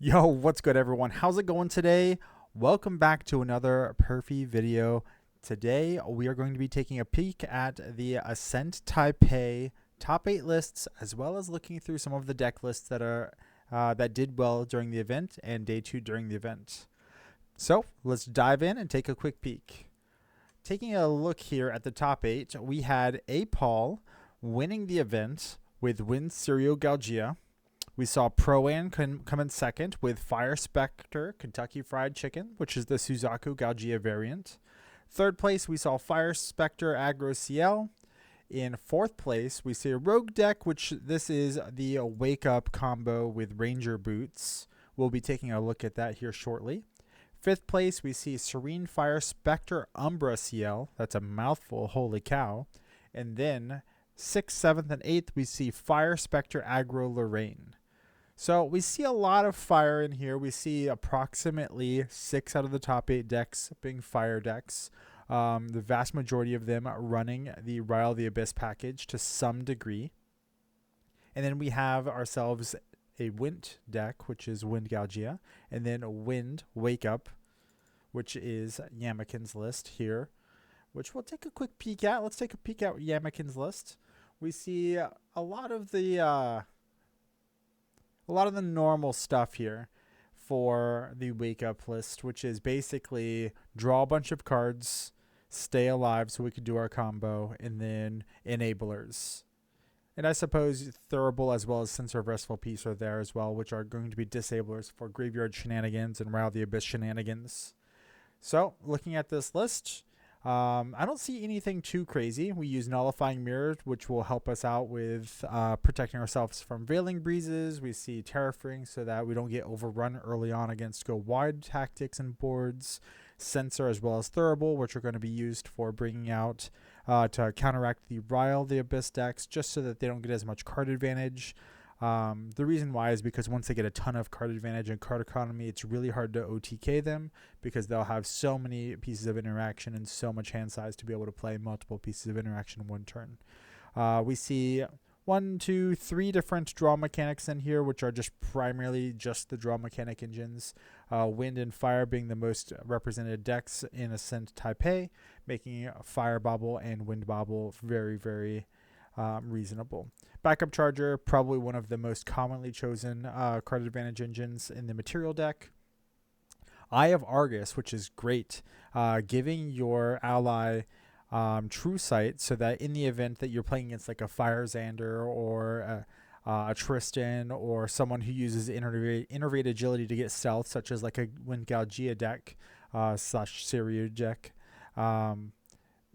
Yo, what's good everyone? How's it going today? Welcome back to another Perfy video. Today we are going to be taking a peek at the Ascent Taipei top 8 lists, as well as looking through some of the deck lists that did well during the event and day 2 during the event. So let's dive in and take a quick peek. Taking a look here at the top 8, we had Apaull winning the event with Wind Galia Seriyuu. We saw Proann come in second with Fire Spectre Kentucky Fried Chicken, which is the Suzaku Galia variant. Third place, we saw Fire Spectre Aggro CL. In fourth place, we see a Rogue deck, which this is the Wake Up combo with Ranger Boots. We'll be taking a look at that here shortly. Fifth place, we see Serene Fire Spectre Umbra CL. That's a mouthful, holy cow. And then 6th, 7th, and 8th, we see Fire Spectre Aggro Lorraine. So we see a lot of fire in here. We see approximately 6 out of the top 8 decks being fire decks. The vast majority of them running the Rile the Abyss package to some degree. And then we have ourselves a Wind deck, which is Wind Galia, and then a Wind Wake Up, which is Yamakin's list here, which we'll take a quick peek at. Let's take a peek at Yamakin's list. We see a lot of the normal stuff here for the Wake Up list, which is basically draw a bunch of cards, stay alive so we can do our combo, and then enablers. And I suppose Thurible as well as Censor Restful Peace are there as well, which are going to be disablers for Graveyard Shenanigans and Rile the Abyss Shenanigans. So, looking at this list, I don't see anything too crazy. We use Nullifying Mirror, which will help us out with protecting ourselves from Veiling Breezes. We see Terrafring so that we don't get overrun early on against go wide tactics and boards. Censor as well as Thurible, which are going to be used for bringing out to counteract the Rile the Abyss decks, just so that they don't get as much card advantage. The reason why is because once they get a ton of card advantage and card economy, it's really hard to OTK them because they'll have so many pieces of interaction and so much hand size to be able to play multiple pieces of interaction in one turn. We see 1, 2, 3 different draw mechanics in here, which are just primarily just the draw mechanic engines. Wind and Fire being the most represented decks in Ascent Taipei, making Fire Bobble and Wind Bobble very, very reasonable. Backup Charger, probably one of the most commonly chosen card advantage engines in the material deck. Eye of Argus, which is great, giving your ally True Sight so that in the event that you're playing against like a Fire Xander or a Tristan or someone who uses Innervate Agility to get stealth, such as like a Wind Galia deck / Seriyuu deck,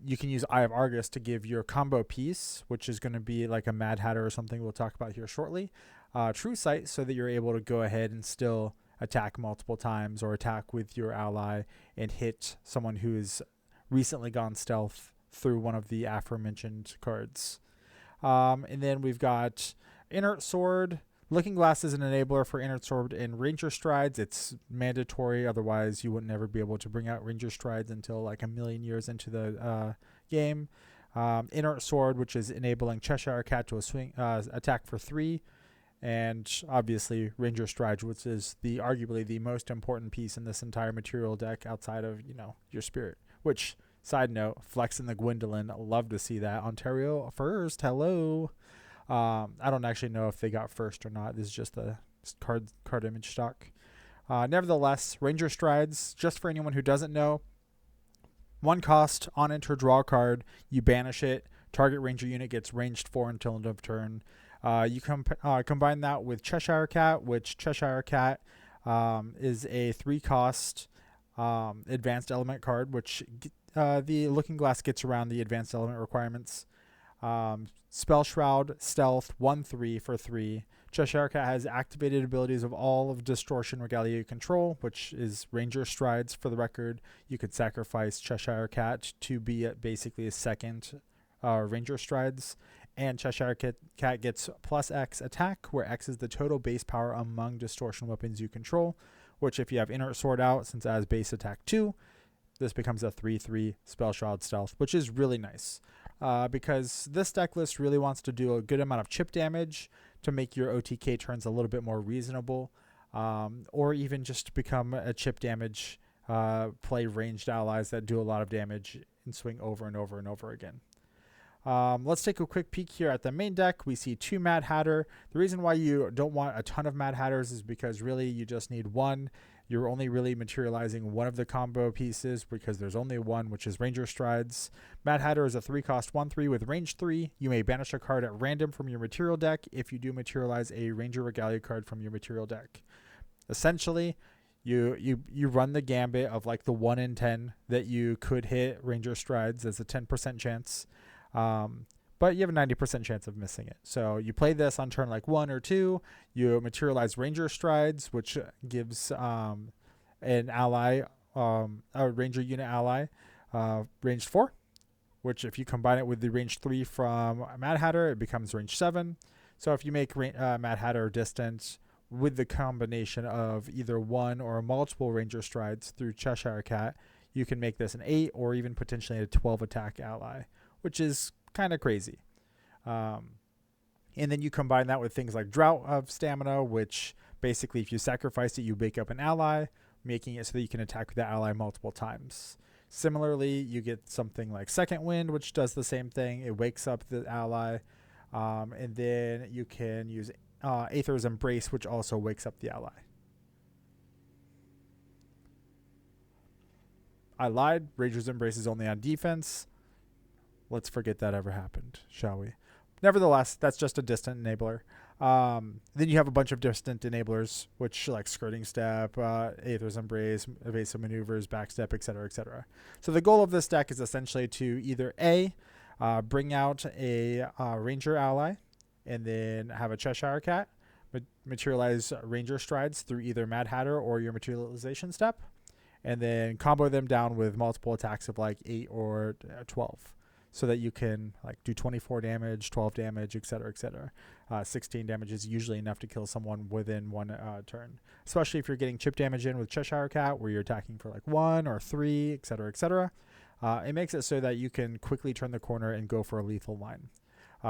you can use Eye of Argus to give your combo piece, which is going to be like a Mad Hatter or something we'll talk about here shortly, True Sight, so that you're able to go ahead and still attack multiple times or attack with your ally and hit someone who has recently gone stealth through one of the aforementioned cards. And then we've got Inert Sword. Looking Glass is an enabler for Inert Sword and Ranger Strides. It's mandatory, otherwise you would never be able to bring out Ranger Strides until like a million years into the game. Inert Sword, which is enabling Cheshire Cat to attack for 3. And obviously Ranger Strides, which is arguably the most important piece in this entire material deck outside of, your Spirit. Which, side note, flexing the Gwendolyn, love to see that. Ontario first, hello. I don't actually know if they got first or not. This is just the card image stock. Nevertheless, Ranger Strides, just for anyone who doesn't know, 1 cost, on enter, draw a card, you banish it, target Ranger unit gets ranged 4 until end of turn. You combine that with Cheshire Cat, which Cheshire Cat is a 3 cost advanced element card, which the Looking Glass gets around the advanced element requirements. Spell Shroud, Stealth, 1/3 for 3. Cheshire Cat has activated abilities of all of Distortion Regalia control, which is Ranger Strides for the record. You could sacrifice Cheshire Cat to be basically a second Ranger Strides. And Cheshire Cat gets +X attack, where X is the total base power among distortion weapons you control, which if you have Inert Sword out, since it has base attack 2, this becomes a 3/3 Spell Shroud Stealth, which is really nice. Because this deck list really wants to do a good amount of chip damage to make your OTK turns a little bit more reasonable. or even just become a chip damage, play ranged allies that do a lot of damage and swing over and over and over again. Let's take a quick peek here at the main deck. We see 2 Mad Hatter. The reason why you don't want a ton of Mad Hatters is because really you just need one. You're only really materializing one of the combo pieces because there's only one, which is Ranger Strides. Mad Hatter is a 3-cost 1/3 with range 3. You may banish a card at random from your material deck if you do materialize a Ranger Regalia card from your material deck. Essentially, you run the gambit of like the 1 in 10 that you could hit Ranger Strides as a 10% chance. But you have a 90% chance of missing it. So you play this on turn like 1 or 2. You materialize Ranger Strides, which gives an ally, a Ranger unit ally, range 4. Which if you combine it with the range 3 from Mad Hatter, it becomes range 7. So if you make Mad Hatter distant with the combination of either one or multiple Ranger Strides through Cheshire Cat, you can make this an 8 or even potentially a 12 attack ally, which is kind of crazy. And then you combine that with things like Drought of Stamina, which basically if you sacrifice it, you wake up an ally, making it so that you can attack that ally multiple times. Similarly, you get something like Second Wind, which does the same thing. It wakes up the ally. And then you can use Aether's Embrace, which also wakes up the ally. I lied. Ranger's Embrace is only on defense. Let's forget that ever happened, shall we? Nevertheless, that's just a distant enabler. Then you have a bunch of distant enablers, which like Skirting Step, Aether's Embrace, Evasive Maneuvers, Backstep, etc., etc. So the goal of this deck is essentially to either A, bring out a Ranger ally, and then have a Cheshire Cat, materialize Ranger Strides through either Mad Hatter or your materialization step, and then combo them down with multiple attacks of like 8 or 12. So that you can like do 24 damage, 12 damage, etc., etc. 16 damage is usually enough to kill someone within one turn, especially if you're getting chip damage in with Cheshire Cat, where you're attacking for like 1 or 3, etc., etc. It makes it so that you can quickly turn the corner and go for a lethal line.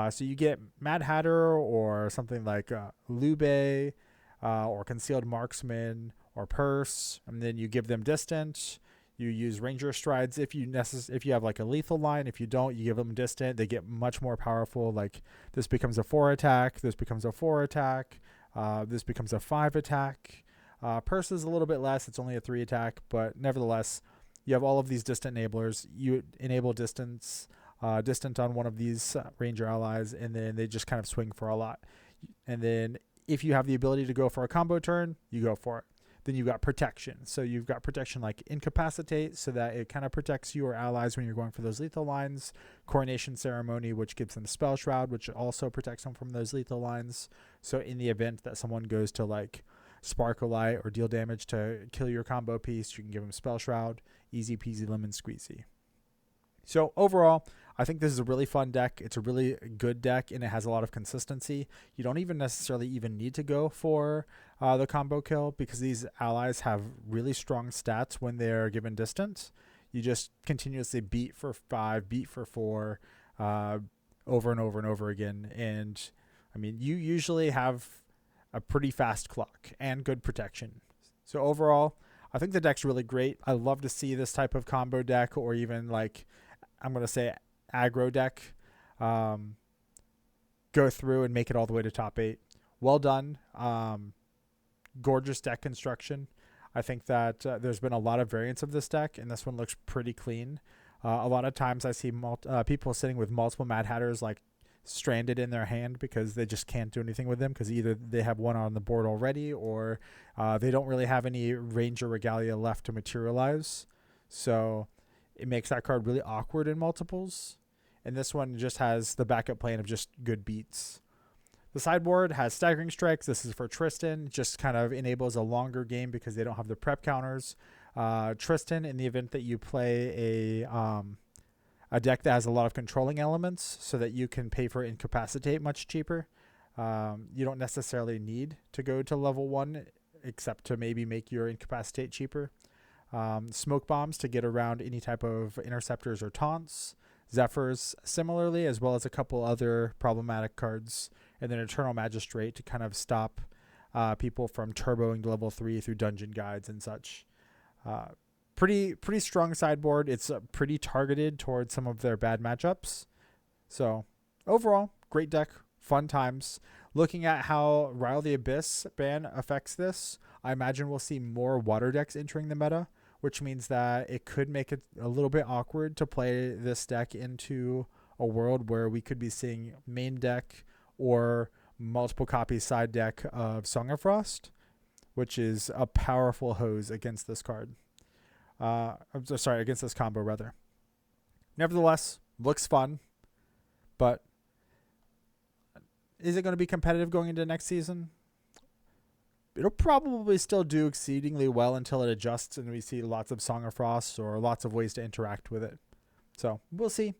So you get Mad Hatter or something like Lube or Concealed Marksman or Purse, and then you give them distant. You use Ranger Strides if you have like a lethal line. If you don't, you give them distant. They get much more powerful. Like this becomes a 4 attack. This becomes a 4 attack. This becomes a 5 attack. Purse is a little bit less. It's only a 3 attack, but nevertheless, you have all of these distant enablers. You enable distant on one of these Ranger allies, and then they just kind of swing for a lot. And then if you have the ability to go for a combo turn, you go for it. Then you've got protection. So you've got protection like Incapacitate, so that it kind of protects your allies when you're going for those lethal lines. Coronation Ceremony, which gives them Spell Shroud, which also protects them from those lethal lines. So in the event that someone goes to like Sparkle Light or deal damage to kill your combo piece, you can give them Spell Shroud. Easy peasy lemon squeezy. So overall, I think this is a really fun deck. It's a really good deck, and it has a lot of consistency. You don't even necessarily even need to go for the combo kill because these allies have really strong stats when they're given distance. You just continuously beat for 5, beat for 4, over and over and over again. And, I mean, you usually have a pretty fast clock and good protection. So overall, I think the deck's really great. I love to see this type of combo deck, or even like, I'm going to say aggro deck, go through and make it all the way to top 8. Well done. Gorgeous deck construction. I think that there's been a lot of variants of this deck, and this one looks pretty clean. A lot of times I see people sitting with multiple Mad Hatters like stranded in their hand because they just can't do anything with them because either they have one on the board already, or they don't really have any Ranger Regalia left to materialize. So it makes that card really awkward in multiples. And this one just has the backup plan of just good beats. The sideboard has Staggering Strikes. This is for Tristan. Just kind of enables a longer game because they don't have the prep counters. Tristan, in the event that you play a deck that has a lot of controlling elements so that you can pay for Incapacitate much cheaper. You don't necessarily need to go to level 1 except to maybe make your Incapacitate cheaper. Smoke Bombs to get around any type of interceptors or taunts. Zephyrs similarly, as well as a couple other problematic cards. And then Eternal Magistrate to kind of stop people from turboing to level 3 through dungeon guides and such. Pretty strong sideboard. It's pretty targeted towards some of their bad matchups. So overall, great deck, fun times. Looking at how Rile the Abyss ban affects this, I imagine we'll see more water decks entering the meta, which means that it could make it a little bit awkward to play this deck into a world where we could be seeing main deck or multiple copy side deck of Song of Frost, which is a powerful hose against this card. Against this combo rather. Nevertheless, looks fun, but is it going to be competitive going into next season? It'll probably still do exceedingly well until it adjusts and we see lots of Song of Frost or lots of ways to interact with it. So we'll see.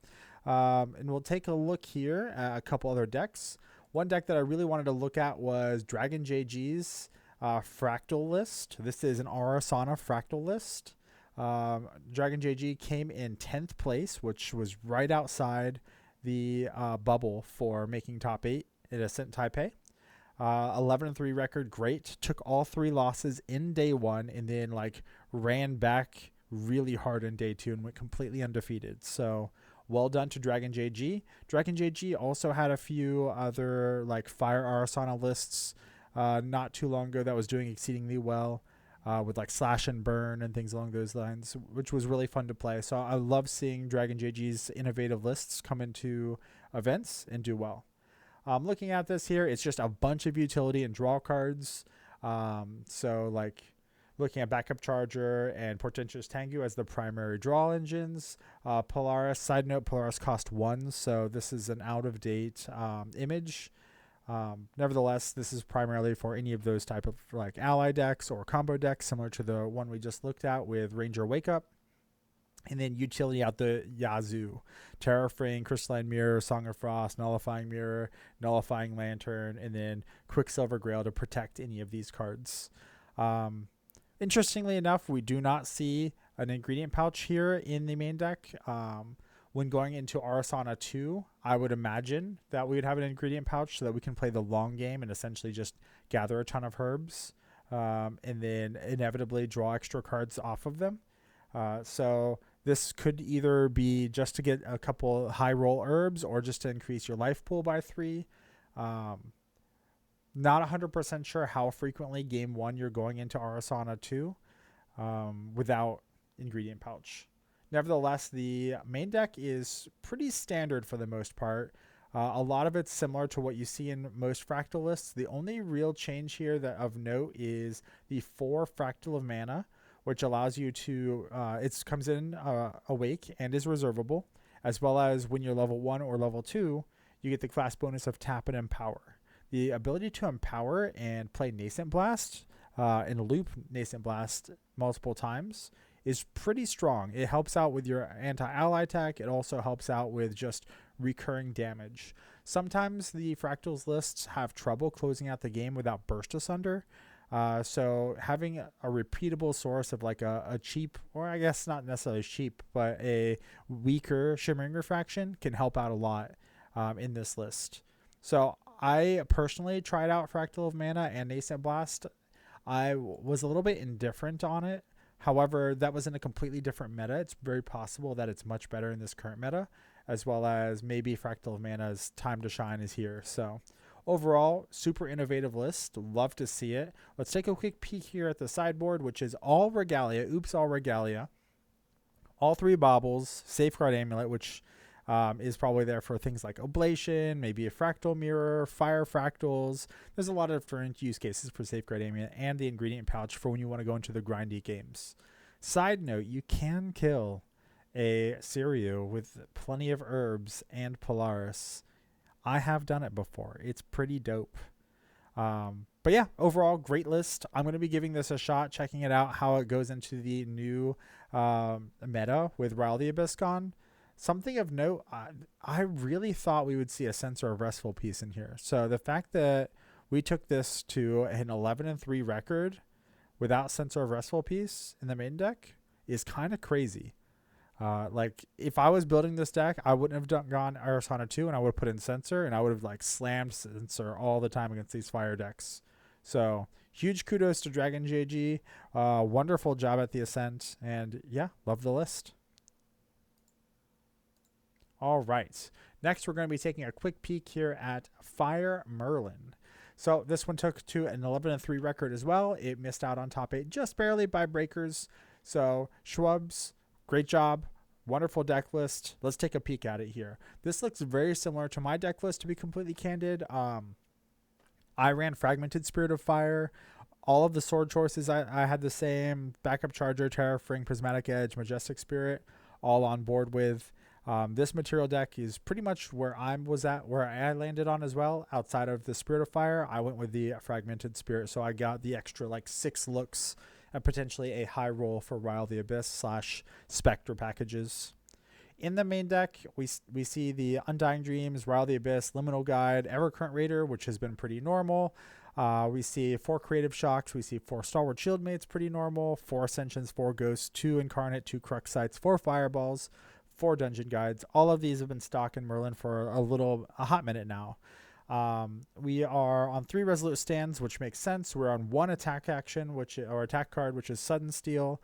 And we'll take a look here at a couple other decks. One deck that I really wanted to look at was Dragon JG's Fractal list. This is an Arasana Fractal list. Dragon JG came in 10th place, which was right outside the bubble for making top 8 at Ascent Taipei. 11-3 record, great. Took all 3 losses in day 1 and then ran back really hard in day 2 and went completely undefeated. So well done to Dragon JG. Dragon JG also had a few other Fire Arasana lists not too long ago that was doing exceedingly well. With Slash and Burn and things along those lines, which was really fun to play. So I love seeing Dragon JG's innovative lists come into events and do well. Looking at this here, it's just a bunch of utility and draw cards. Looking at Backup Charger and Portentous Tengu as the primary draw engines. Polaris, side note, Polaris cost 1, so this is an out-of-date image. Nevertheless, this is primarily for any of those type of ally decks or combo decks, similar to the one we just looked at with Ranger Wake Up. And then utility out the Yazoo, Terraframe, Crystalline Mirror, Song of Frost, Nullifying Mirror, Nullifying Lantern, and then Quicksilver Grail to protect any of these cards. Interestingly enough, we do not see an ingredient pouch here in the main deck. When going into Arasana 2, I would imagine that we would have an ingredient pouch so that we can play the long game and essentially just gather a ton of herbs and then inevitably draw extra cards off of them. So this could either be just to get a couple high roll herbs or just to increase your life pool by 3. Not 100% sure how frequently game 1 you're going into Arasana 2 without ingredient pouch. Nevertheless, the main deck is pretty standard for the most part. A lot of it's similar to what you see in most Fractal lists. The only real change here that of note is the 4 Fractal of Mana, which allows you to, it comes in Awake and is reservable, as well as when you're level 1 or level 2, you get the class bonus of Tap and Empower. The ability to empower and play Nascent Blast and loop Nascent Blast multiple times is pretty strong. It helps out with your anti-ally attack. It also helps out with just recurring damage. Sometimes the Fractals lists have trouble closing out the game without Burst Asunder. So having a repeatable source of a cheap, or I guess not necessarily cheap, but a weaker Shimmering Refraction can help out a lot in this list. So I personally tried out Fractal of Mana and Nascent Blast. I was a little bit indifferent on it. However, that was in a completely different meta. It's very possible that it's much better in this current meta, as well as maybe Fractal of Mana's time to shine is here. So overall, super innovative list. Love to see it. Let's take a quick peek here at the sideboard, which is all Regalia. Oops, all Regalia. All 3 baubles, Safeguard Amulet, which is probably there for things like Oblation, maybe a Fractal Mirror, Fire Fractals. There's a lot of different use cases for Safeguard Amulet and the ingredient pouch for when you want to go into the grindy games. Side note, you can kill a Seriyuu with plenty of herbs and Polaris. I have done it before. It's pretty dope. But yeah, overall, great list. I'm going to be giving this a shot, checking it out, how it goes into the new meta with Rile the Abyss gone. Something of note, I really thought we would see a Censor of Restful Peace in here. So the fact that we took this to an 11-3 record without Censor of Restful Peace in the main deck is kind of crazy. If I was building this deck, I wouldn't have gone Arasana 2 and I would have put in Censor and I would have slammed Censor all the time against these fire decks. So huge kudos to Dragon JG. Wonderful job at the Ascent. And yeah, love the list. All right. Next, we're going to be taking a quick peek here at Fire Merlin. So this one took to an 11-3 record as well. It missed out on top 8 just barely by breakers. So Schwab's, great job. Wonderful deck list. Let's take a peek at it here. This looks very similar to my deck list, to be completely candid. I ran Fragmented Spirit of Fire. All of the sword choices I had the same. Backup Charger, Terrafring, Prismatic Edge, Majestic Spirit, all on board with. This material deck is pretty much where I landed on as well. Outside of the Spirit of Fire, I went with the Fragmented Spirit, so I got the extra like 6 looks and potentially a high roll for Rile the Abyss / Spectre packages. In the main deck, we see the Undying Dreams, Rile the Abyss, Liminal Guide, Evercurrent Raider, which has been pretty normal. We see 4 Creative Shocks. We see 4 Stalwart Shieldmates, pretty normal. 4 Ascensions, 4 Ghosts, 2 Incarnate, 2 Crux Sites, 4 Fireballs, 4 Dungeon Guides. All of these have been stock in Merlin for a hot minute now. We are on 3 Resolute Stands, which makes sense. We're on 1 attack action, attack card, which is Sudden Steal.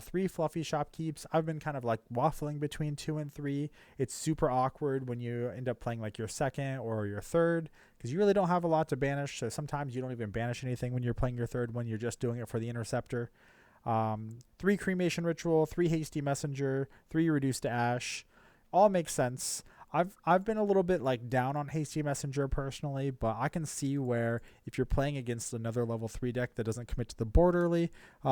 3 Fluffy Shopkeeps. I've been kind of like waffling between 2 and 3. It's super awkward when you end up playing like your second or your third, because you really don't have a lot to banish. So sometimes you don't even banish anything when you're playing your third one. You're just doing it for the Interceptor. 3 Cremation Ritual, 3 Hasty Messenger, 3 Reduced to Ash. All makes sense. I've been a little bit like down on Hasty Messenger personally, but I can see where if you're playing against another level 3 deck that doesn't commit to the board early,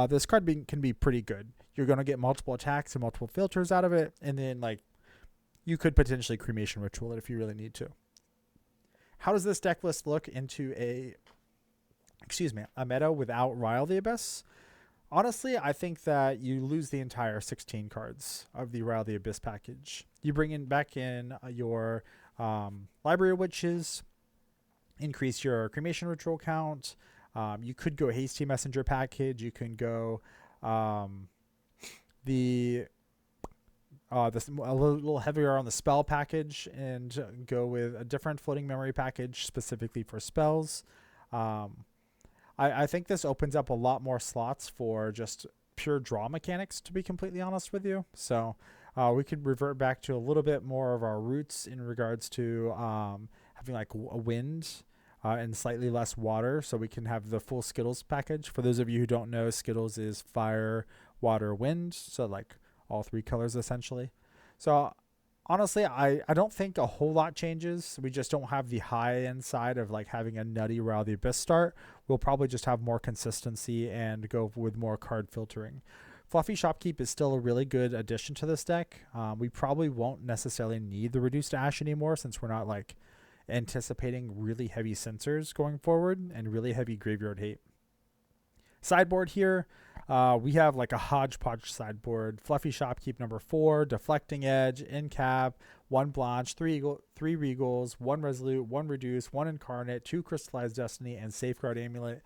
this card can be pretty good. You're going to get multiple attacks and multiple filters out of it, and then like you could potentially Cremation Ritual it if you really need to. How does this deck list look into a meta without Rile the Abyss? Honestly, I think that you lose the entire 16 cards of the Rile the Abyss package. You bring back in your Library of Witches, increase your Cremation Ritual count. You could go Hasty Messenger package. You can go a little heavier on the spell package and go with a different Floating Memory package specifically for spells. I think this opens up a lot more slots for just pure draw mechanics, to be completely honest with you. So we could revert back to a little bit more of our roots in regards to having like a wind and slightly less water, so we can have the full Skittles package. For those of you who don't know, Skittles is fire, water, wind, so like all 3 colors essentially. So honestly, I don't think a whole lot changes. We just don't have the high end side of like having a nutty Rile the Abyss start. We'll probably just have more consistency and go with more card filtering. Fluffy Shopkeep is still a really good addition to this deck. We probably won't necessarily need the Reduced Ash anymore, since we're not like anticipating really heavy Censors going forward and really heavy Graveyard Hate. Sideboard here, we have like a hodgepodge sideboard. Fluffy Shopkeep number 4, Deflecting Edge, Incap, 1 Blanche, 3 Regals, 1 Resolute, 1 Reduce, 1 Incarnate, 2 Crystallized Destiny, and Safeguard Amulet.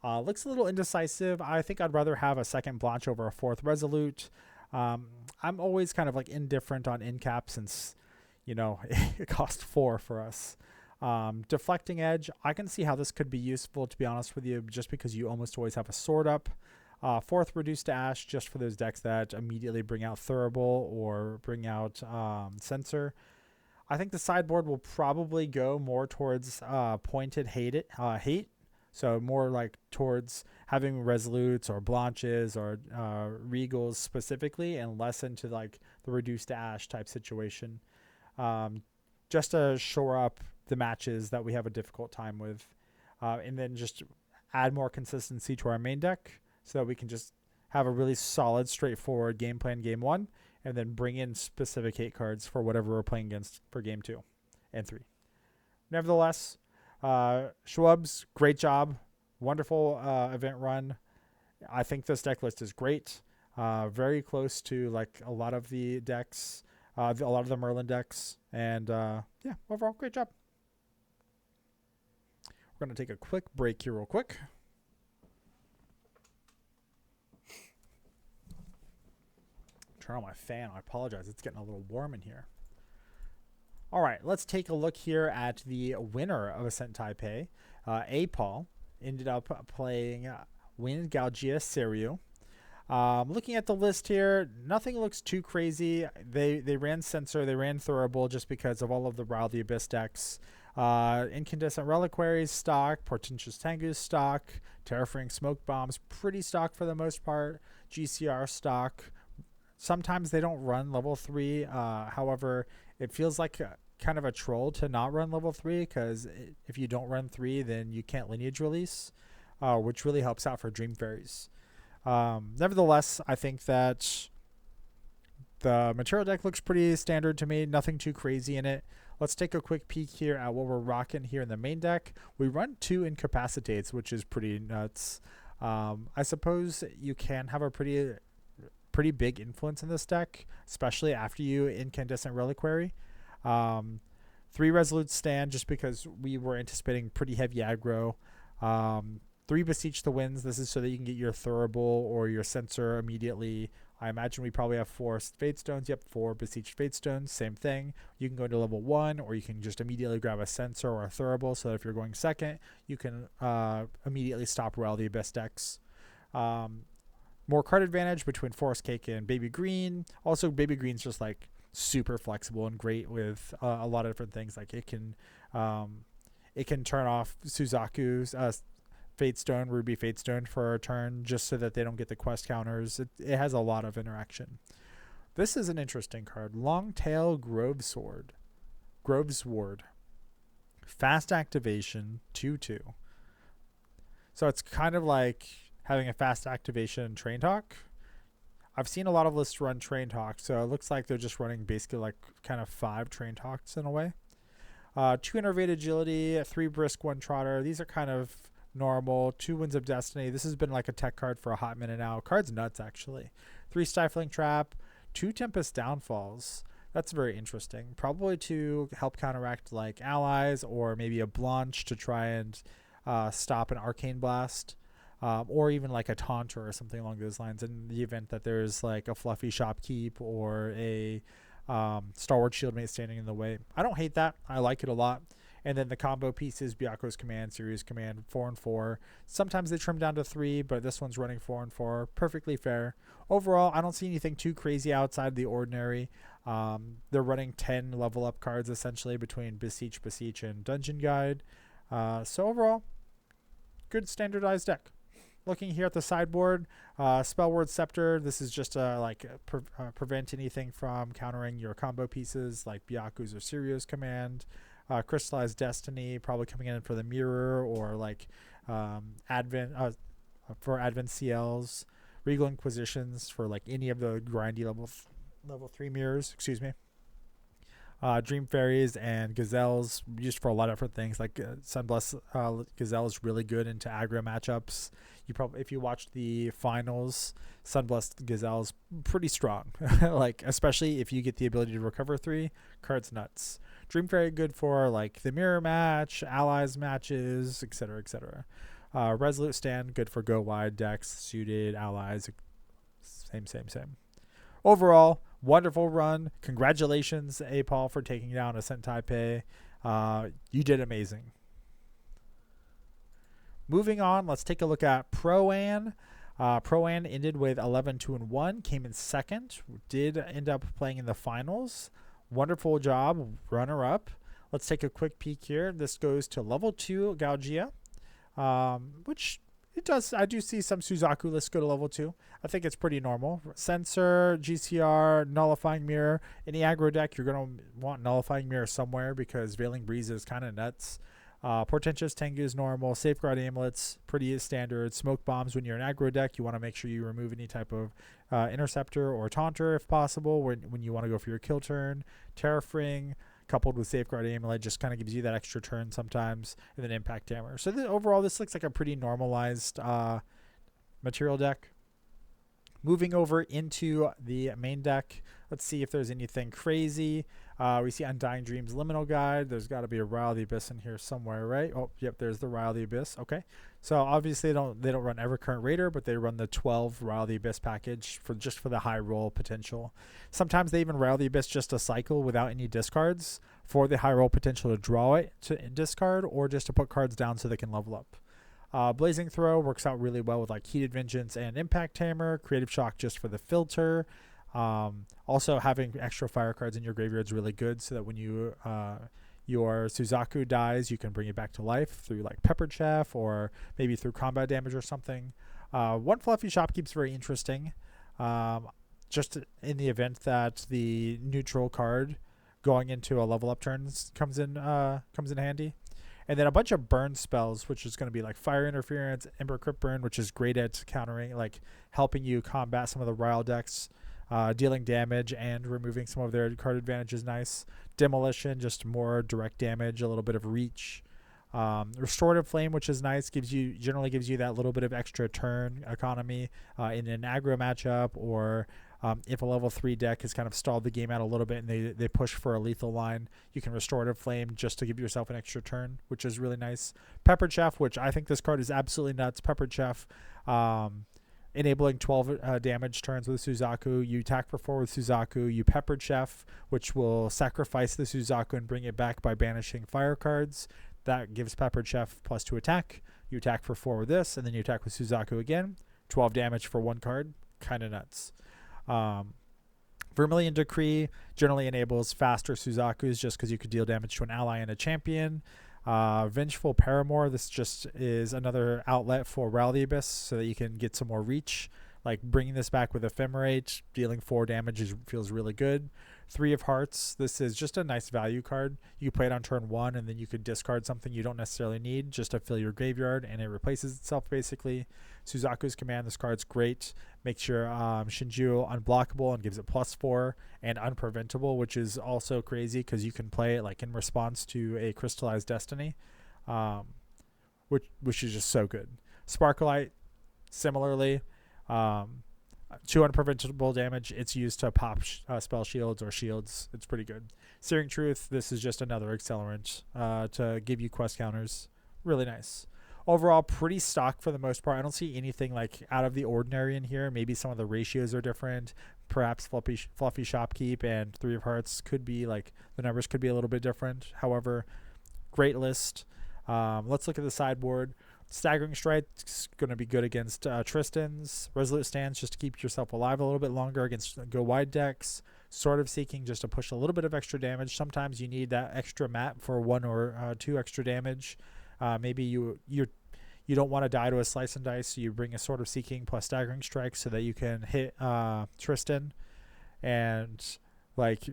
Looks a little indecisive. I think I'd rather have a second Blanche over a 4th Resolute. I'm always kind of like indifferent on Incap, since, you know, it cost 4 for us. Deflecting Edge, I can see how this could be useful, to be honest with you, just because you almost always have a sword up. 4th Reduced to Ash, just for those decks that immediately bring out Thurible or bring out Censor. I think the sideboard will probably go more towards pointed hate, so more like towards having Resolutes or Blanches or Regals specifically, and less into like the Reduced to Ash type situation, just to shore up the matches that we have a difficult time with, and then just add more consistency to our main deck, so that we can just have a really solid, straightforward game plan game 1, and then bring in specific hate cards for whatever we're playing against for game 2 and 3. Nevertheless, Schwab's, great job. Wonderful event run. I think this deck list is great. Very close to like a lot of the decks, a lot of the Merlin decks. And yeah, overall, great job. We're going to take a quick break here real quick. Turn on my fan. I apologize. It's getting a little warm in here. All right, let's take a look here at the winner of Ascent Taipei, Apaull. ended up playing Wind Galia Seriyuu. Looking at the list here, nothing looks too crazy. They ran Censor, they ran Thurible just because of all of the Rile of the Abyss decks. Incandescent Reliquaries stock, Portentous Tengu's stock, Terraforming Smoke Bombs pretty stock for the most part. GCR stock. Sometimes they don't run level 3. However, it feels like kind of a troll to not run level 3 because if you don't run 3, then you can't lineage release, which really helps out for Dream Fairies. Nevertheless, I think that the material deck looks pretty standard to me. Nothing too crazy in it. Let's take a quick peek here at what we're rocking here in the main deck. We run 2 Incapacitates, which is pretty nuts. I suppose you can have a pretty big influence in this deck, especially after you Incandescent Reliquary. 3 Resolute Stand, just because we were anticipating pretty heavy aggro. 3 Beseech the Winds. This is so that you can get your Thurible or your Censor immediately. I imagine we probably have 4 Fate Stones. Yep, 4 Beseech Fate Stones. Same thing. You can go into level 1, or you can just immediately grab a Censor or a Thurible, so that if you're going second, you can immediately stop Rile of the Abyss decks. More card advantage between Forest Cake and Baby Green. Also, Baby Green's just like super flexible and great with a lot of different things. Like it can turn off Suzaku's Fate Stone, Ruby Fate Stone for a turn, just so that they don't get the quest counters. It has a lot of interaction. This is an interesting card. Longtail Grovesword. Fast activation, 2/2. So it's kind of like having a fast activation Train Talk. I've seen a lot of lists run Train Talk, so it looks like they're just running basically like kind of 5 Train Talks in a way. 2 Innervate Agility, 3 Brisk, 1 Trotter. These are kind of normal. 2 Winds of Destiny. This has been like a tech card for a hot minute now. Card's nuts, actually. 3 Stifling Trap, 2 Tempest Downfalls. That's very interesting. Probably to help counteract like allies, or maybe a Blanche to try and stop an Arcane Blast. Or even like a Taunter or something along those lines, in the event that there's like a fluffy Shopkeep or a Stalwart Shieldmate standing in the way. I don't hate that. I like it a lot. And then the combo pieces, Byaku's Command, Seryuu's Command, 4 and 4. Sometimes they trim down to 3, but this one's running 4 and 4. Perfectly fair. Overall, I don't see anything too crazy outside the ordinary. They're running 10 level up cards essentially between Beseech, and Dungeon Guide. So overall, good standardized deck. Looking here at the sideboard, Spellword Scepter. This is just prevent anything from countering your combo pieces like Byaku's or Seryuu's Command. Crystallized Destiny, probably coming in for the Mirror, or like Advent for Advent CLs. Regal Inquisitions for like any of the grindy level 3 mirrors. Excuse me. Dream Fairies and Gazelles used for a lot of different things. Like Sunblessed Gazelle is really good into aggro matchups. If you watch the finals, Sunblessed Gazelle is pretty strong. Like especially if you get the ability to recover 3, card's nuts. Dream Fairy good for like the mirror match, allies matches, etc., etc. Resolute Stand good for go wide decks, suited allies. Same. Overall, wonderful run. Congratulations, Apaull, for taking down Ascent Taipei. You did amazing. Moving on, let's take a look at Proann. Proann ended with 11-2-1, came in second, did end up playing in the finals. Wonderful job, runner-up. Let's take a quick peek here. This goes to level 2 Galia, which it does. I do see some Suzaku lists go to level 2. I think it's pretty normal. Censor, GCR, Nullifying Mirror. Any aggro deck, you're going to want Nullifying Mirror somewhere because Veiling Breeze is kind of nuts. Portentous Tengu is normal. Safeguard Amulets, pretty standard. Smoke Bombs, when you're an aggro deck, you want to make sure you remove any type of Interceptor or Taunter if possible when you want to go for your kill turn. Terrafring, coupled with Safeguard Amulet, just kind of gives you that extra turn sometimes, and then Impact Hammer. So overall, this looks like a pretty normalized material deck. Moving over into the main deck, let's see if there's anything crazy. We see Undying Dreams Liminal Guide. There's got to be a Rile of the Abyss in here somewhere, right? Oh, yep, there's the Rile of the Abyss. Okay, so obviously they don't run Evercurrent Raider, but they run the 12 Rile of the Abyss package for the high roll potential. Sometimes they even Rile of the Abyss just a cycle without any discards for the high roll potential to draw it to discard, or just to put cards down so they can level up. Blazing Throw works out really well with like Heated Vengeance and Impact Hammer. Creative Shock just for the filter. Also, having extra fire cards in your graveyard is really good, so that when you your Suzaku dies, you can bring it back to life through like Pepper Chef or maybe through combat damage or something. One Fluffy Shopkeep's very interesting. Just in the event that the neutral card going into a level up turns comes in handy. And then a bunch of burn spells, which is going to be like Fire Interference, Ember Crypt Burn, which is great at countering, like helping you combat some of the Ryle decks, dealing damage and removing some of their card advantage is nice. Demolition, just more direct damage, a little bit of reach. Restorative Flame, which is nice, generally gives you that little bit of extra turn economy in an aggro matchup, or if a level 3 deck has kind of stalled the game out a little bit and they push for a lethal line, you can Restorative Flame just to give yourself an extra turn, which is really nice. Pepper Chef, which I think this card is absolutely nuts. Pepper Chef, enabling 12 damage turns with Suzaku. You attack for 4 with Suzaku. You Pepper Chef, which will sacrifice the Suzaku and bring it back by banishing fire cards. That gives Pepper Chef +2 attack. You attack for 4 with this, and then you attack with Suzaku again. 12 damage for 1 card. Kind of nuts. Vermilion Decree generally enables faster Suzakus just because you could deal damage to an ally and a champion. Vengeful Paramour, this just is another outlet for Ral the Abyss so that you can get some more reach. Like bringing this back with Ephemerate, dealing 4 damage feels really good. 3 of Hearts, this is just a nice value card. You play it on turn 1 and then you could discard something you don't necessarily need just to fill your graveyard, and it replaces itself basically. Suzaku's Command, this card's great. Makes your Shinju unblockable and gives it +4, and unpreventable, which is also crazy because you can play it like in response to a Crystallized Destiny, which is just so good. Sparklight, similarly, 2 unpreventable damage. It's used to pop spell shields or shields. It's pretty good. Searing Truth, this is just another accelerant to give you quest counters. Really nice. Overall, pretty stock for the most part. I don't see anything like out of the ordinary in here. Maybe some of the ratios are different. Perhaps Fluffy Shopkeep and 3 of Hearts could be like, the numbers could be a little bit different. However, great list. Let's look at the sideboard. Staggering Strike's going to be good against Tristan's. Resolute Stance just to keep yourself alive a little bit longer against go wide decks. Sword of Seeking just to push a little bit of extra damage. Sometimes you need that extra mat for 1 or 2 extra damage. Maybe you don't want to die to a Slice and Dice, so you bring a Sword of Seeking plus Staggering Strike so that you can hit Tristan and like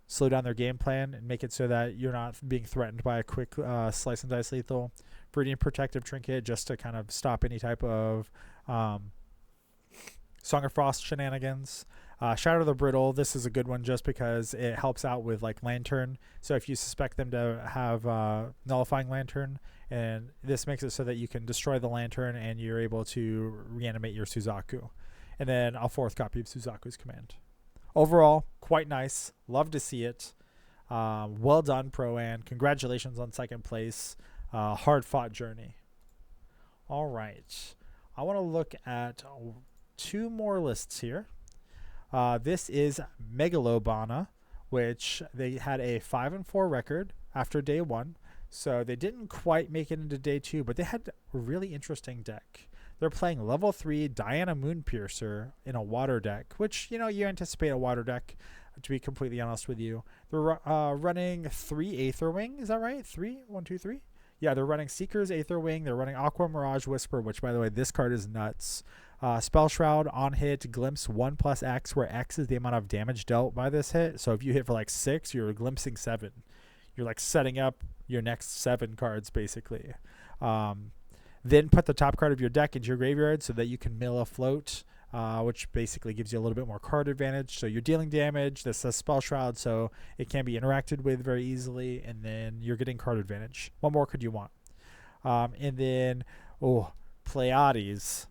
slow down their game plan and make it so that you're not being threatened by a quick Slice and Dice lethal. Viridian Protective Trinket just to kind of stop any type of Song of Frost shenanigans. Shadow of the Brittle, this is a good one just because it helps out with like Lantern. So if you suspect them to have Nullifying Lantern, and this makes it so that you can destroy the Lantern and you're able to reanimate your Suzaku. And then a 4th copy of Suzaku's Command. Overall, quite nice. Love to see it. Well done, Proann. Congratulations on 2nd place. Hard-fought journey. All right. I want to look at 2 more lists here. This is Megalobana, which they had a 5-4 record after day 1. So they didn't quite make it into day 2, but they had a really interesting deck. They're playing level 3 Diana Moonpiercer in a water deck, which, you anticipate a water deck, to be completely honest with you. They're running 3 Aetherwing. Is that right? 3? 1, 2, 3? Yeah, they're running Seeker's Aetherwing. They're running Aqua Mirage Whisper, which, by the way, this card is nuts. Spell Shroud, on hit, Glimpse 1+X, where X is the amount of damage dealt by this hit. So if you hit for like 6, you're glimpsing 7. You're like setting up your next 7 cards, basically. Then put the top card of your deck into your graveyard so that you can mill a float, which basically gives you a little bit more card advantage. So you're dealing damage. This says Spell Shroud, so it can be interacted with very easily, and then you're getting card advantage. What more could you want? And then, Pleiades.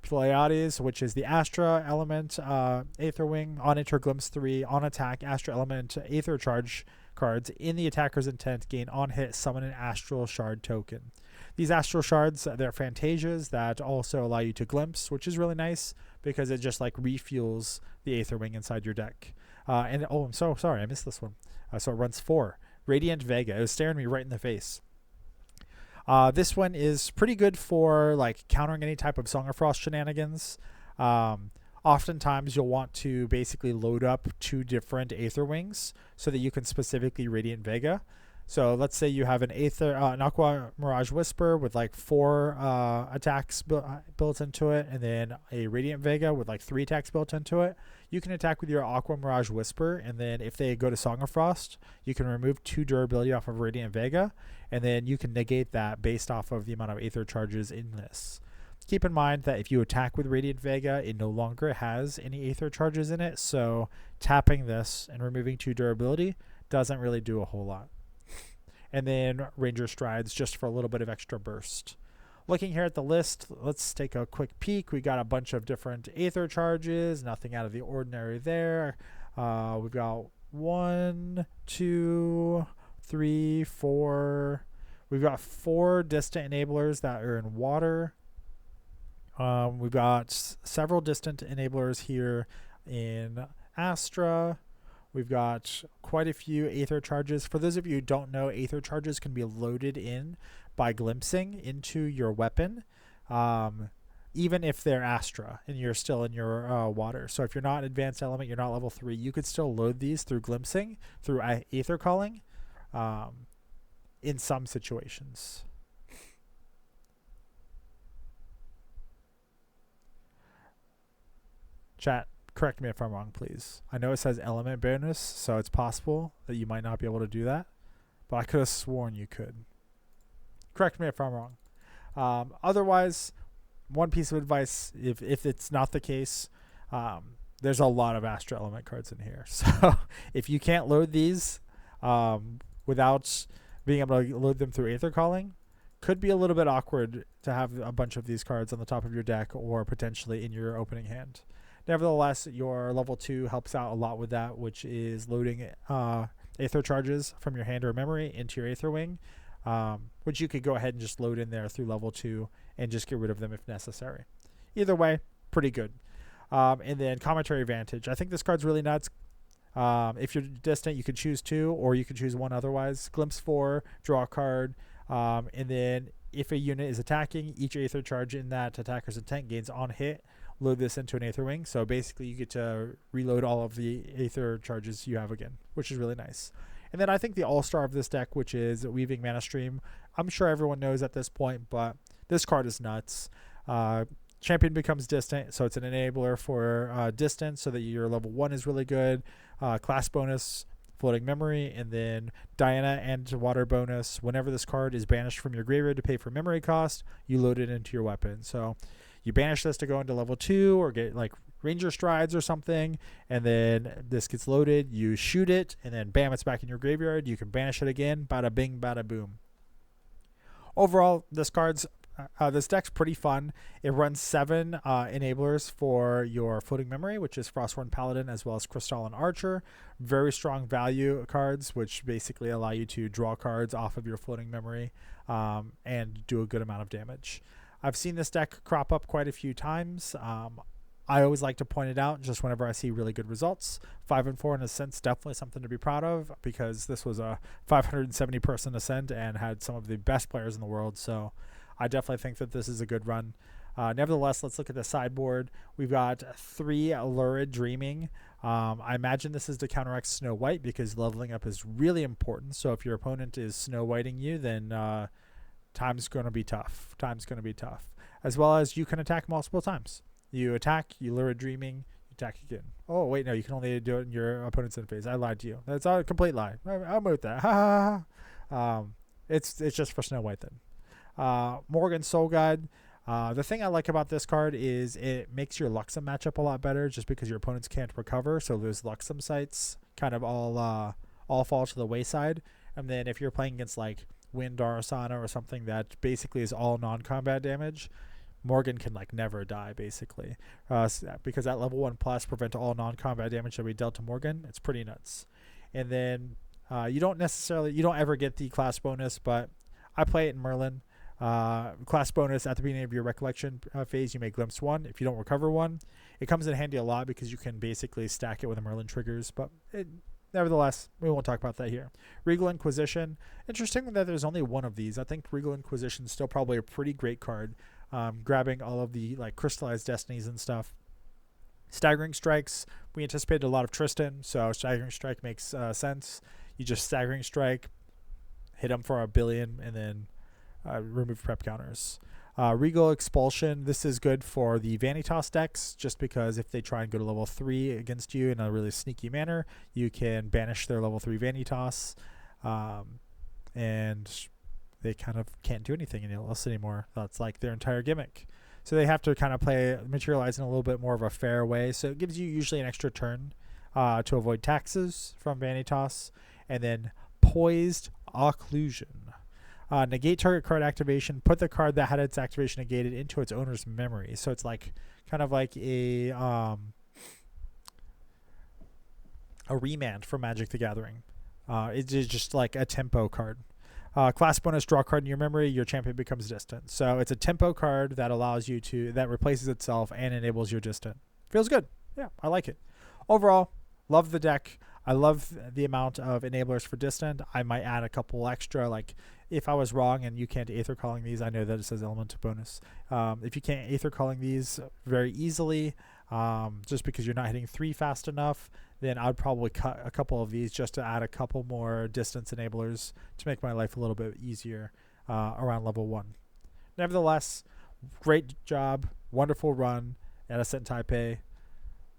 Pleiades, which is the Astra element Aetherwing, on enter Glimpse 3, on attack, Astra element Aether Charge cards in the attacker's intent gain on hit, summon an Astral Shard token. These Astral Shards, they're Phantasias that also allow you to Glimpse, which is really nice because it just like refuels the Aetherwing inside your deck. I'm so sorry, I missed this one. So it runs 4. Radiant Vega. It was staring me right in the face. This one is pretty good for like countering any type of Song of Frost shenanigans. Oftentimes you'll want to basically load up 2 different Aether Wings so that you can specifically Radiant Vega. So let's say you have an Aqua Mirage Whisper with like 4 attacks built into it, and then a Radiant Vega with like 3 attacks built into it. You can attack with your Aqua Mirage Whisper, and then if they go to Song of Frost, you can remove 2 durability off of Radiant Vega, and then you can negate that based off of the amount of Aether charges in this. Keep in mind that if you attack with Radiant Vega, it no longer has any Aether charges in it, so tapping this and removing 2 durability doesn't really do a whole lot. And then Ranger Strides just for a little bit of extra burst. Looking here at the list, let's take a quick peek. We got a bunch of different Aether charges, nothing out of the ordinary there. We've got 1, 2, 3, 4. We've got 4 distant enablers that are in water. We've got several distant enablers here in Astra. We've got quite a few Aether charges. For those of you who don't know, Aether charges can be loaded in by glimpsing into your weapon, even if they're Astra and you're still in your water. So if you're not advanced element, you're not level 3, you could still load these through glimpsing, through Aether calling, in some situations. Chat, correct me if I'm wrong, please. I know it says element bonus, so it's possible that you might not be able to do that, but I could have sworn you could. Correct me if I'm wrong. Otherwise, one piece of advice, if it's not the case, there's a lot of Astra element cards in here. So if you can't load these without being able to load them through Aether Calling, could be a little bit awkward to have a bunch of these cards on the top of your deck or potentially in your opening hand. Nevertheless, your level 2 helps out a lot with that, which is loading Aether charges from your hand or memory into your Aether Wing, which you could go ahead and just load in there through level 2 and just get rid of them if necessary. Either way, pretty good. And then Commentary Advantage. I think this card's really nuts. If you're distant, you could choose 2, or you could choose 1 otherwise. Glimpse 4, draw a card, and then if a unit is attacking, each Aether charge in that attacker's intent gains on hit. Load this into an Aether Wing, so basically you get to reload all of the Aether charges you have again, which is really nice. And then I think the all-star of this deck, which is Weaving Mana Stream, I'm sure everyone knows at this point, but this card is nuts. Champion becomes distant, so it's an enabler for distance, so that your level 1 is really good. Class bonus, Floating Memory, and then Diana and Water bonus. Whenever this card is banished from your graveyard to pay for memory cost, you load it into your weapon. So you banish this to go into level 2 or get like Ranger Strides or something, and then this gets loaded, you shoot it, and then bam, it's back in your graveyard. You can banish it again, bada bing, bada boom. Overall, this deck's pretty fun. It runs 7 enablers for your Floating Memory, which is Frostborn Paladin as well as Crystalline Archer. Very strong value cards, which basically allow you to draw cards off of your Floating Memory and do a good amount of damage. I've seen this deck crop up quite a few times. I always like to point it out just whenever I see really good results. 5 and 4 in Ascent's definitely something to be proud of, because this was a 570 person Ascent and had some of the best players in the world. So I definitely think that this is a good run. Nevertheless, let's look at the sideboard. We've got 3 Lurid Dreaming. I imagine this is to counteract Snow White, because leveling up is really important. So if your opponent is Snow Whiting you, then time's going to be tough. As well as you can attack multiple times. You attack, you Lurid Dreaming, you attack again. Oh, wait, no, you can only do it in your opponent's end phase. I lied to you. That's a complete lie. I'll move that. Ha ha ha. It's just for Snow White then. Morgan Soul Guide. The thing I like about this card is it makes your Luxem matchup a lot better, just because your opponents can't recover. So those Luxem sites kind of all fall to the wayside. And then if you're playing against like Wind Arasana or something that basically is all non-combat damage, Morgan can like never die basically, because at level 1+ prevent all non-combat damage that we dealt to Morgan. It's pretty nuts. And then you don't ever get the class bonus, but I play it in Merlin. Class bonus at the beginning of your recollection phase, you may glimpse 1. If you don't recover 1, it comes in handy a lot because you can basically stack it with the Merlin triggers, but nevertheless, we won't talk about that here. Regal Inquisition. Interesting that there's only one of these. I think Regal Inquisition is still probably a pretty great card. Grabbing all of the like crystallized destinies and stuff. Staggering Strikes. We anticipated a lot of Tristan, so Staggering Strike makes sense. You just Staggering Strike, hit them for 1 billion, and then remove prep counters. Regal Expulsion. This is good for the Vanitas decks, just because if they try and go to level 3 against you in a really sneaky manner, you can banish their level 3 Vanitas, and they kind of can't do anything else anymore. That's like their entire gimmick. So they have to kind of materialize in a little bit more of a fair way. So it gives you usually an extra turn to avoid taxes from Vanitas. And then Poised Occlusion. Negate target card activation. Put the card that had its activation negated into its owner's memory. So it's like kind of like a remand for Magic the Gathering. It is just like a tempo card. Class bonus, draw a card in your memory, your champion becomes distant. So it's a tempo card that allows you to, that replaces itself and enables your distant. Feels good. Yeah, I like it. Overall, love the deck. I love the amount of enablers for distant. I might add a couple extra, like if I was wrong and you can't Aether Calling these, I know that it says elemental bonus. If you can't Aether Calling these very easily, just because you're not hitting 3 fast enough, then I'd probably cut a couple of these just to add a couple more distance enablers to make my life a little bit easier around level 1. Nevertheless, great job, wonderful run at Ascent Taipei.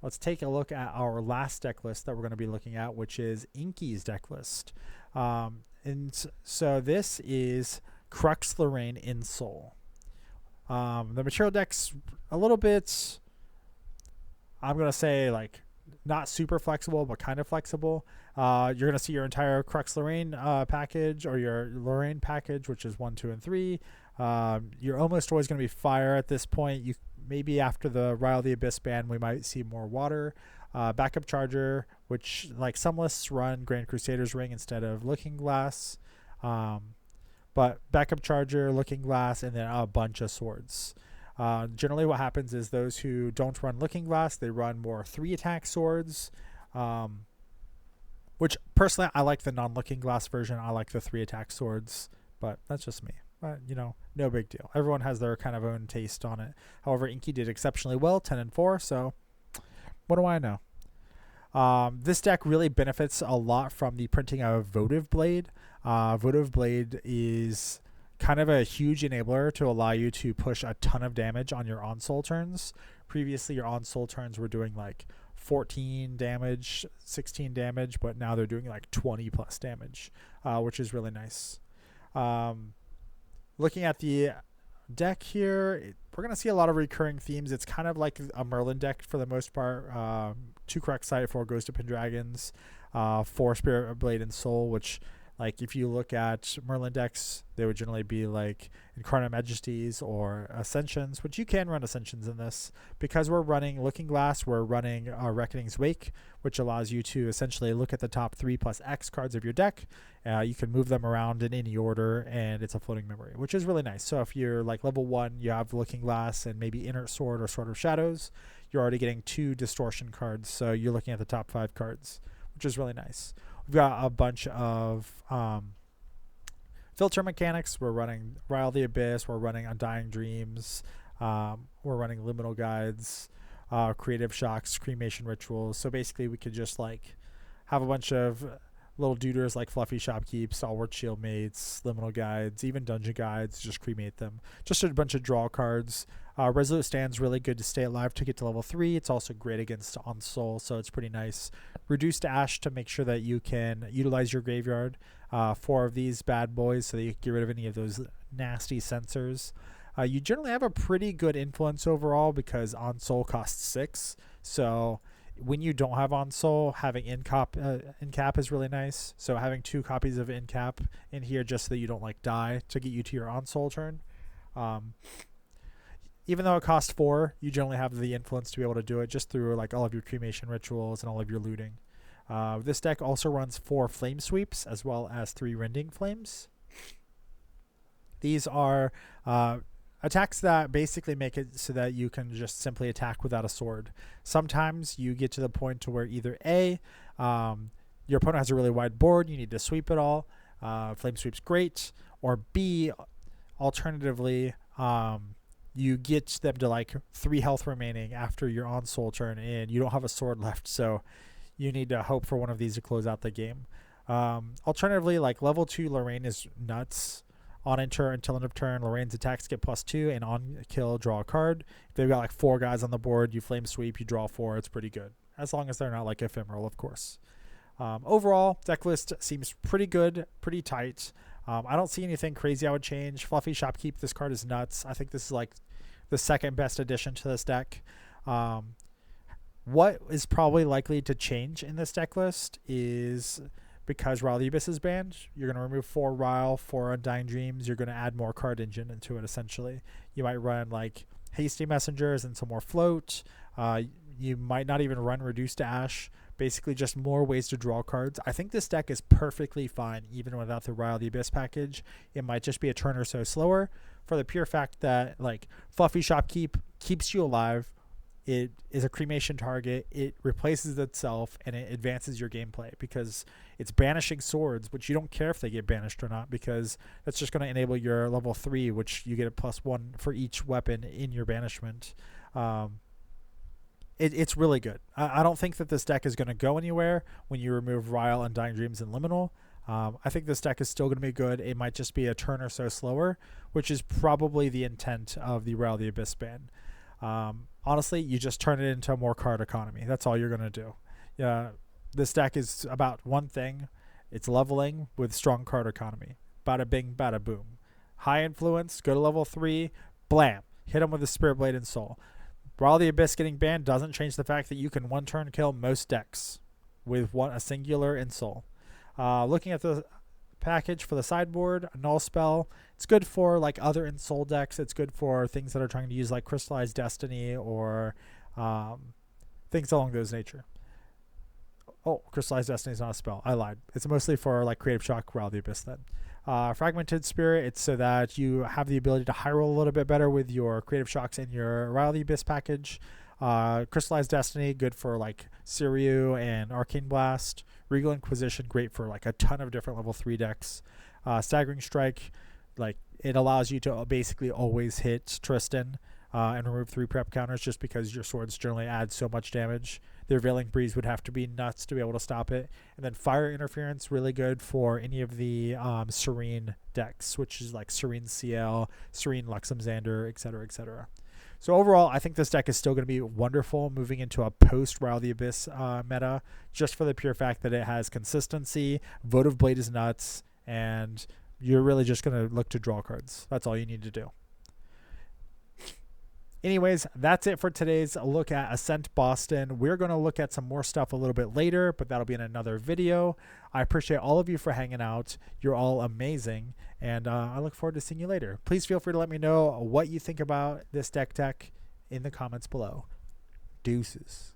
Let's take a look at our last deck list that we're going to be looking at, which is Inky's deck list. And so this is Crux Lorraine in Soul. The material deck's a little bit, I'm going to say, like, not super flexible, but kind of flexible. You're going to see your entire Crux Lorraine package, or your Lorraine package, which is 1, 2, and 3. You're almost always going to be fire at this point. You maybe after the Rile of the Abyss ban, we might see more water. Backup Charger, which like some lists run Grand Crusader's Ring instead of Looking Glass. But Backup Charger, Looking Glass, and then a bunch of swords. Generally what happens is those who don't run Looking Glass, they run more 3-attack swords, which personally I like the non-Looking Glass version. I like the 3-attack swords, but that's just me. But, you know, no big deal. Everyone has their kind of own taste on it. However, Inky did exceptionally well, 10 and 4, so what do I know? This deck really benefits a lot from the printing of Votive Blade. Votive Blade is kind of a huge enabler to allow you to push a ton of damage on your on-soul turns. Previously, your on-soul turns were doing like 14 damage, 16 damage, but now they're doing like 20 plus damage, which is really nice. Looking at the deck here, we're going to see a lot of recurring themes. It's kind of like a Merlin deck for the most part. 2 Correct Sight, 4 Ghost of Pendragons, 4 Spirit Blade and Soul, which, like, if you look at Merlin decks, they would generally be like Incarnate Majesties or Ascensions, which you can run Ascensions in this. Because we're running Looking Glass, we're running Reckoning's Wake, which allows you to essentially look at the top 3 plus X cards of your deck. You can move them around in any order, and it's a floating memory, which is really nice. So if you're like level 1, you have Looking Glass and maybe Inert Sword or Sword of Shadows, you're already getting 2 Distortion cards, so you're looking at the top 5 cards, which is really nice. We've got a bunch of filter mechanics. We're running Rile of the Abyss. We're running Undying Dreams. We're running Liminal Guides, Creative Shocks, Cremation Rituals. So basically we could just like have a bunch of little duders like Fluffy Shopkeep, Stalwart Shieldmates, Liminal Guides, even Dungeon Guides, just cremate them. Just a bunch of draw cards. Resolute Stand's really good to stay alive to get to level 3. It's also great against On Soul, so it's pretty nice. Reduced Ash to make sure that you can utilize your graveyard. 4 of these bad boys so that you can get rid of any of those nasty censors. You generally have a pretty good influence overall because On Soul costs 6, so when you don't have On Soul, having Incap is really nice. So having 2 copies of Incap in here just so that you don't like die to get you to your On Soul turn. Even though it costs 4, you generally have the influence to be able to do it just through like all of your cremation rituals and all of your looting. This deck also runs 4 Flame Sweeps as well as 3 Rending Flames. These are attacks that basically make it so that you can just simply attack without a sword. Sometimes you get to the point to where either A, your opponent has a really wide board, you need to sweep it all. Flame Sweep's great. Or B, alternatively, you get them to like 3 health remaining after your on soul turn, and you don't have a sword left, so you need to hope for one of these to close out the game. Alternatively, like level 2 Lorraine is nuts. On enter until end of turn, Lorraine's attacks get +2, and on kill, draw a card. If they've got like 4 guys on the board, you flame sweep, you draw 4. It's pretty good, as long as they're not like ephemeral, of course. Overall, deck list seems pretty good, pretty tight. I don't see anything crazy I would change. Fluffy Shopkeep, this card is nuts. I think this is like the second best addition to this deck. What is probably likely to change in this deck list is, because Rile the Abyss is banned, you're going to remove 4 Rile, 4 Undying Dreams. You're going to add more card engine into it, essentially. You might run like Hasty Messengers and some more float. You might not even run Reduced Ash. Basically just more ways to draw cards. I think this deck is perfectly fine even without the Rile the Abyss package. It might just be a turn or so slower, for the pure fact that like Fluffy Shopkeep keeps you alive. It is a cremation target. It replaces itself, and it advances your gameplay because it's banishing swords, which you don't care if they get banished or not, because that's just going to enable your level 3, which you get a +1 for each weapon in your banishment. It's really good. I don't think that this deck is going to go anywhere when you remove Rile, Undying Dreams, and Liminal. I think this deck is still going to be good. It might just be a turn or so slower, which is probably the intent of the Rile the Abyss ban. Honestly, you just turn it into a more card economy. That's all you're going to do. This deck is about one thing. It's leveling with strong card economy. Bada bing, bada boom. High influence, go to level 3, blam. Hit them with a Spirit Blade and Soul. Rile the Abyss getting banned doesn't change the fact that you can one turn kill most decks with a singular and Soul. Looking at the package for the sideboard, a Null Spell. It's good for like other in Soul decks. It's good for things that are trying to use like Crystallized Destiny or things along those nature. Oh, Crystallized Destiny is not a spell. I lied. It's mostly for like Creative Shock, Rile the Abyss then. Fragmented Spirit, it's so that you have the ability to high roll a little bit better with your Creative Shocks in your Rile the Abyss package. Crystallized Destiny, good for like Seriyuu and Arcane Blast. Regal Inquisition, great for like a ton of different level 3 decks. Staggering Strike, like it allows you to basically always hit Tristan and remove 3 prep counters just because your swords generally add so much damage. Their Veiling Breeze would have to be nuts to be able to stop it. And then Fire Interference, really good for any of the Serene decks, which is like Serene CL, Serene Luxem Xander, etc., etc. So overall, I think this deck is still going to be wonderful moving into a post-Rile the Abyss meta, just for the pure fact that it has consistency, Votive Blade is nuts, and you're really just going to look to draw cards. That's all you need to do. Anyways, that's it for today's look at Ascent Boston. We're going to look at some more stuff a little bit later, but that'll be in another video. I appreciate all of you for hanging out. You're all amazing, and I look forward to seeing you later. Please feel free to let me know what you think about this deck tech in the comments below. Deuces.